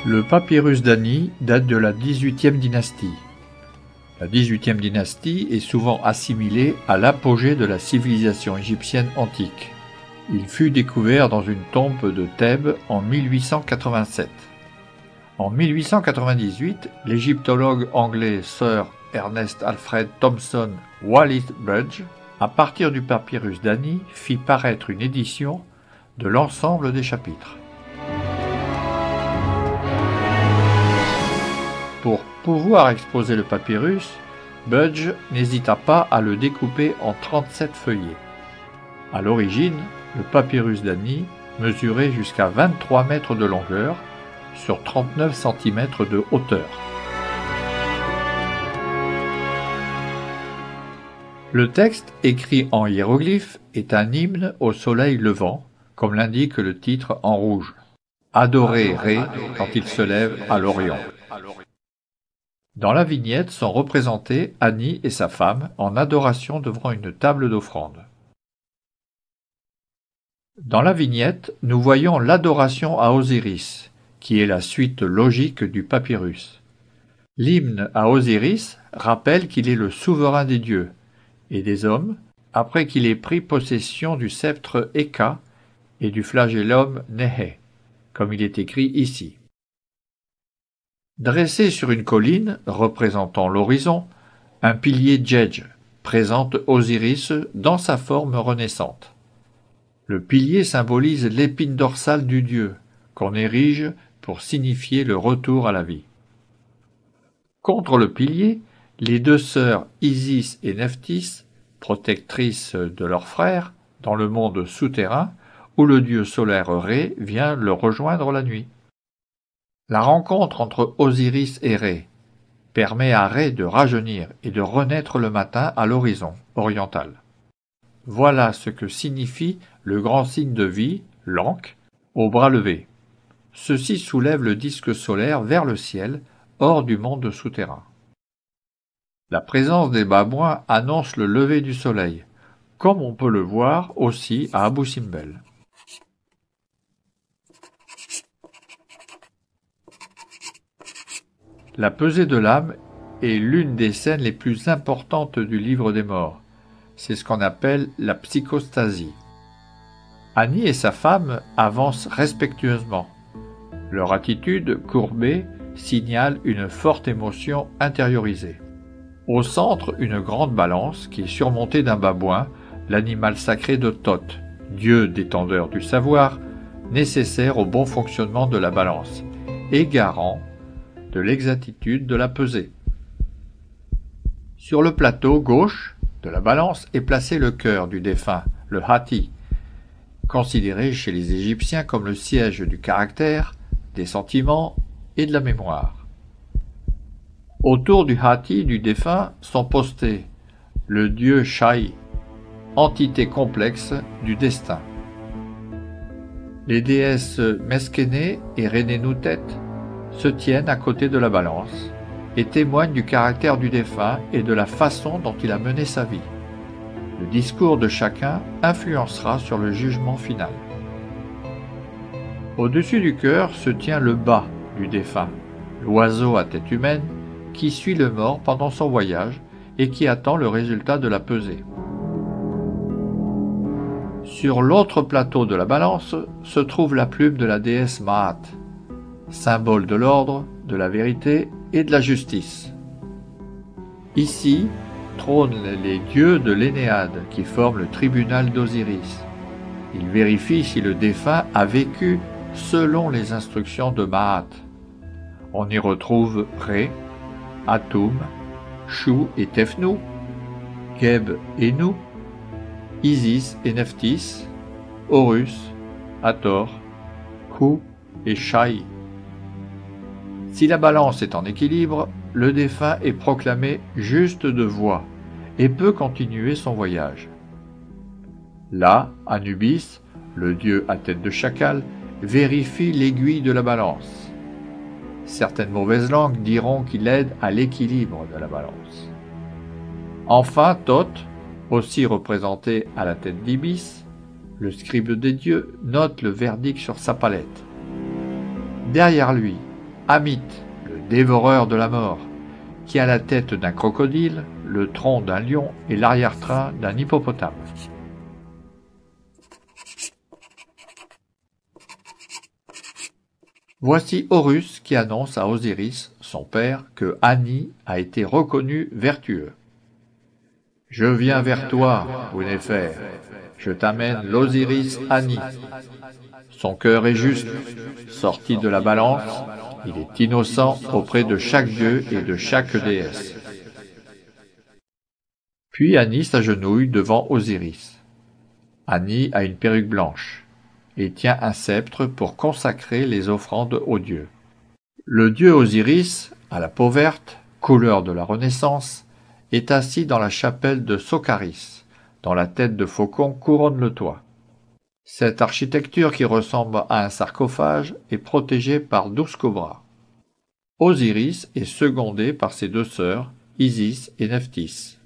Le papyrus d'Ani date de la XVIIIe dynastie. La XVIIIe dynastie est souvent assimilée à l'apogée de la civilisation égyptienne antique. Il fut découvert dans une tombe de Thèbes en 1887. En 1898, l'égyptologue anglais Sir Ernest Alfred Thompson Wallis Budge, à partir du papyrus d'Ani, fit paraître une édition de l'ensemble des chapitres. Pour pouvoir exposer le papyrus, Budge n'hésita pas à le découper en 37 feuillets. À l'origine, le papyrus d'Ani mesurait jusqu'à 23 mètres de longueur sur 39 cm de hauteur. Le texte, écrit en hiéroglyphes, est un hymne au soleil levant, comme l'indique le titre en rouge. Adorez Ré quand il se lève à l'Orient. Dans la vignette sont représentés Ani et sa femme en adoration devant une table d'offrande. Dans la vignette, nous voyons l'adoration à Osiris, qui est la suite logique du papyrus. L'hymne à Osiris rappelle qu'il est le souverain des dieux et des hommes, après qu'il ait pris possession du sceptre Eka et du flagellum Nehe, comme il est écrit ici. Dressé sur une colline représentant l'horizon, un pilier Djedj présente Osiris dans sa forme renaissante. Le pilier symbolise l'épine dorsale du dieu, qu'on érige pour signifier le retour à la vie. Contre le pilier, les deux sœurs Isis et Nephthys, protectrices de leurs frères, dans le monde souterrain, où le dieu solaire Ré vient le rejoindre la nuit. La rencontre entre Osiris et Ré permet à Ré de rajeunir et de renaître le matin à l'horizon oriental. Voilà ce que signifie le grand signe de vie, l'Ankh, au bras levé. Ceci soulève le disque solaire vers le ciel, hors du monde souterrain. La présence des babouins annonce le lever du soleil, comme on peut le voir aussi à Abou Simbel. La pesée de l'âme est l'une des scènes les plus importantes du livre des morts. C'est ce qu'on appelle la psychostasie. Ani et sa femme avancent respectueusement. Leur attitude, courbée, signale une forte émotion intériorisée. Au centre, une grande balance qui est surmontée d'un babouin, l'animal sacré de Thoth, dieu détendeur du savoir, nécessaire au bon fonctionnement de la balance, et garant de l'exactitude de la pesée. Sur le plateau gauche de la balance est placé le cœur du défunt, le hati, considéré chez les Égyptiens comme le siège du caractère, des sentiments et de la mémoire. Autour du hati du défunt sont postés le dieu Shai, entité complexe du destin. Les déesses Meskéné et Rénénoutet se tiennent à côté de la balance et témoignent du caractère du défunt et de la façon dont il a mené sa vie. Le discours de chacun influencera sur le jugement final. Au-dessus du cœur se tient le bât du défunt, l'oiseau à tête humaine qui suit le mort pendant son voyage et qui attend le résultat de la pesée. Sur l'autre plateau de la balance se trouve la plume de la déesse Maat, symbole de l'ordre, de la vérité et de la justice. Ici trônent les dieux de l'Énéade qui forment le tribunal d'Osiris. Ils vérifient si le défunt a vécu selon les instructions de Maat. On y retrouve Ré, Atum, Chou et Tefnou, Geb et Nou, Isis et Nephthys, Horus, Hathor, Khu et Shai. Si la balance est en équilibre, le défunt est proclamé juste de voix et peut continuer son voyage. Là, Anubis, le dieu à tête de chacal, vérifie l'aiguille de la balance. Certaines mauvaises langues diront qu'il aide à l'équilibre de la balance. Enfin, Thoth, aussi représenté à la tête d'Ibis, le scribe des dieux, note le verdict sur sa palette. Derrière lui, Amit, le dévoreur de la mort, qui a la tête d'un crocodile, le tronc d'un lion et l'arrière-train d'un hippopotame. Voici Horus qui annonce à Osiris, son père, que Ani a été reconnu vertueux. « Je viens vers toi, Ounéfer, je t'amène l'Osiris Ani. Son cœur est juste, sorti de la balance, il est innocent auprès de chaque dieu et de chaque déesse. » Puis Ani s'agenouille devant Osiris. Ani a une perruque blanche et tient un sceptre pour consacrer les offrandes aux dieux. Le dieu Osiris, à la peau verte, couleur de la Renaissance, est assis dans la chapelle de Sokaris, dont la tête de faucon couronne le toit. Cette architecture qui ressemble à un sarcophage est protégée par 12 cobras. Osiris est secondé par ses deux sœurs, Isis et Nephthys.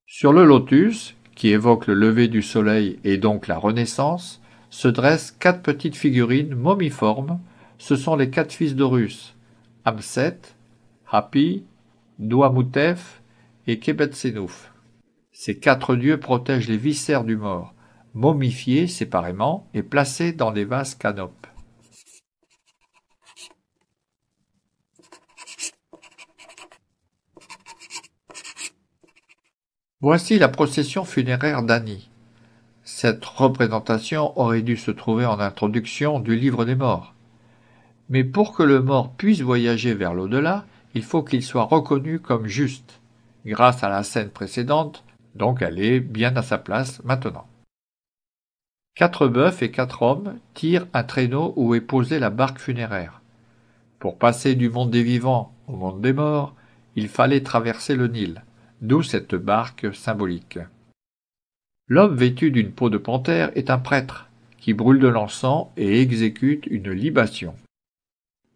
Sur le lotus, qui évoque le lever du soleil et donc la Renaissance, se dressent 4 petites figurines momiformes. Ce sont les 4 fils d'Horus, Amset, Hapi, Douamutef et Kebet-Senouf. Ces 4 dieux protègent les viscères du mort, momifiés séparément et placés dans des vases canopes. Voici la procession funéraire d'Ani. Cette représentation aurait dû se trouver en introduction du livre des morts. Mais pour que le mort puisse voyager vers l'au-delà, il faut qu'il soit reconnu comme juste, grâce à la scène précédente, donc elle est bien à sa place maintenant. 4 bœufs et 4 hommes tirent un traîneau où est posée la barque funéraire. Pour passer du monde des vivants au monde des morts, il fallait traverser le Nil, d'où cette barque symbolique. L'homme vêtu d'une peau de panthère est un prêtre qui brûle de l'encens et exécute une libation.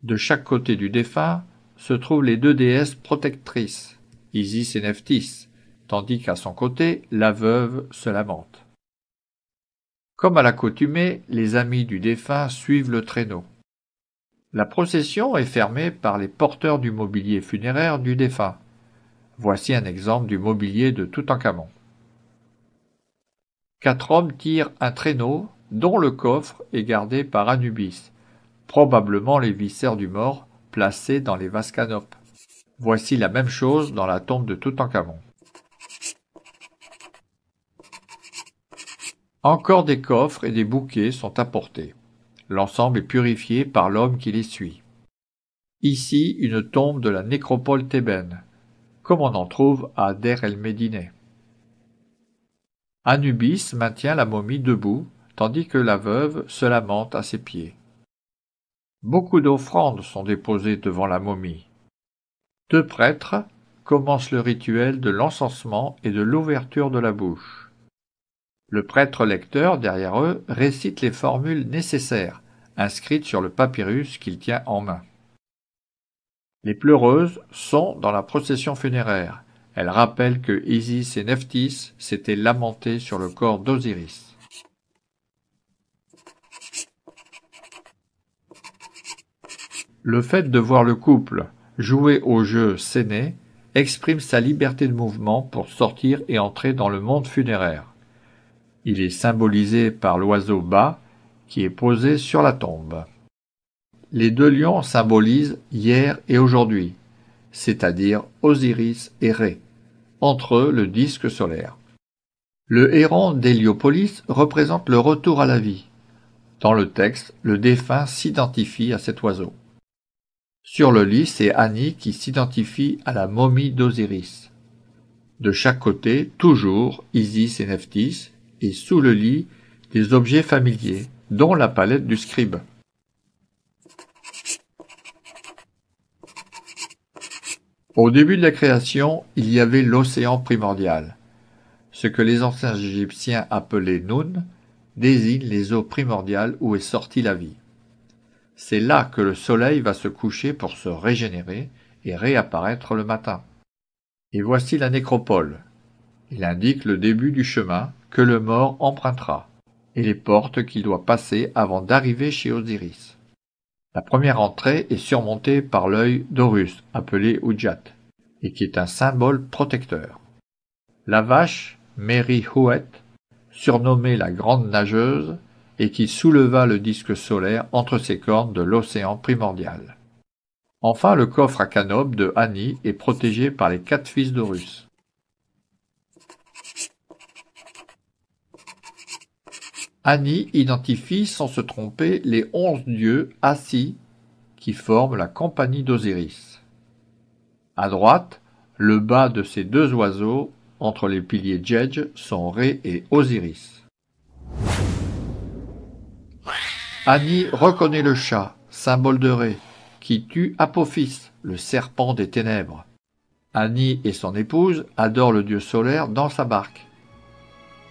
De chaque côté du défunt se trouvent les 2 déesses protectrices, Isis et Nephthys, tandis qu'à son côté, la veuve se lamente. Comme à l'accoutumée, les amis du défunt suivent le traîneau. La procession est fermée par les porteurs du mobilier funéraire du défunt. Voici un exemple du mobilier de Toutankhamon. 4 hommes tirent un traîneau dont le coffre est gardé par Anubis, probablement les viscères du mort placés dans les vases canopes. Voici la même chose dans la tombe de Toutankhamon. Encore des coffres et des bouquets sont apportés. L'ensemble est purifié par l'homme qui les suit. Ici, une tombe de la nécropole thébaine, comme on en trouve à Der el-Médineh. Anubis maintient la momie debout, tandis que la veuve se lamente à ses pieds. Beaucoup d'offrandes sont déposées devant la momie. 2 prêtres commencent le rituel de l'encensement et de l'ouverture de la bouche. Le prêtre lecteur, derrière eux, récite les formules nécessaires, inscrites sur le papyrus qu'il tient en main. Les pleureuses sont dans la procession funéraire. Elles rappellent que Isis et Nephthys s'étaient lamentées sur le corps d'Osiris. Le fait de voir le couple jouer au jeu Séné exprime sa liberté de mouvement pour sortir et entrer dans le monde funéraire. Il est symbolisé par l'oiseau Ba qui est posé sur la tombe. Les 2 lions symbolisent hier et aujourd'hui, c'est-à-dire Osiris et Ré, entre eux le disque solaire. Le héron d'Héliopolis représente le retour à la vie. Dans le texte, le défunt s'identifie à cet oiseau. Sur le lit, c'est Ani qui s'identifie à la momie d'Osiris. De chaque côté, toujours Isis et Nephthys, et sous le lit, des objets familiers, dont la palette du scribe. Au début de la création, il y avait l'océan primordial. Ce que les anciens Égyptiens appelaient Noun désigne les eaux primordiales où est sortie la vie. C'est là que le soleil va se coucher pour se régénérer et réapparaître le matin. Et voici la nécropole. Il indique le début du chemin que le mort empruntera et les portes qu'il doit passer avant d'arriver chez Osiris. La première entrée est surmontée par l'œil d'Horus, appelé Ujat, et qui est un symbole protecteur. La vache, Merihuet, surnommée la Grande Nageuse, et qui souleva le disque solaire entre ses cornes de l'océan primordial. Enfin, le coffre à canope de Ani est protégé par les 4 fils d'Horus. Ani identifie sans se tromper les 11 dieux assis qui forment la compagnie d'Osiris. À droite, le bas de ces 2 oiseaux, entre les piliers Djedj, sont Ré et Osiris. Ani reconnaît le chat, symbole de Ré, qui tue Apophis, le serpent des ténèbres. Ani et son épouse adorent le dieu solaire dans sa barque.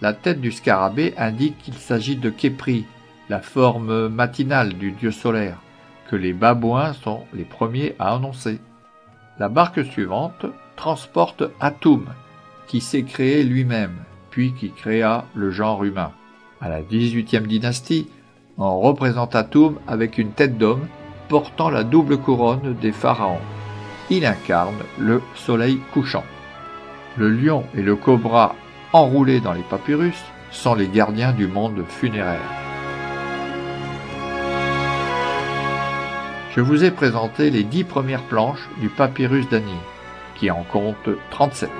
La tête du scarabée indique qu'il s'agit de Khépri, la forme matinale du dieu solaire, que les babouins sont les premiers à annoncer. La barque suivante transporte Atum, qui s'est créé lui-même, puis qui créa le genre humain. À la 18e dynastie, on représente Atum avec une tête d'homme portant la double couronne des pharaons. Il incarne le soleil couchant. Le lion et le cobra enroulés dans les papyrus sont les gardiens du monde funéraire. Je vous ai présenté les 10 premières planches du papyrus d'Ani, qui en compte 37.